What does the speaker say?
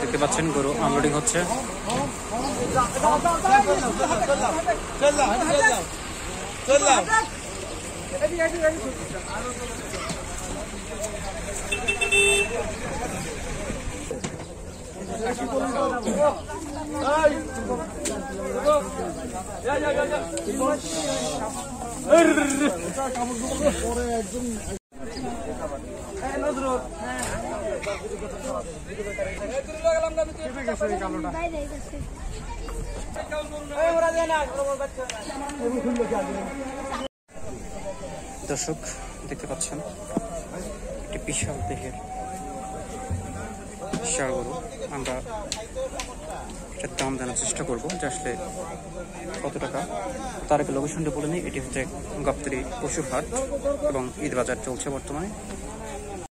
দেখতে পাচ্ছেন গরু আনলোডিং হচ্ছে। দর্শক দেখতে পাচ্ছেন একটি বিশাল দেহের ষাঁড় গরু। আমরা এটার দাম জানার চেষ্টা করবো যে আসলে কত টাকা। তার একটা লোকেশনটা বলে নিই। এটি হচ্ছে গাবতলী পশুর হাট এবং ঈদ বাজার চলছে বর্তমানে।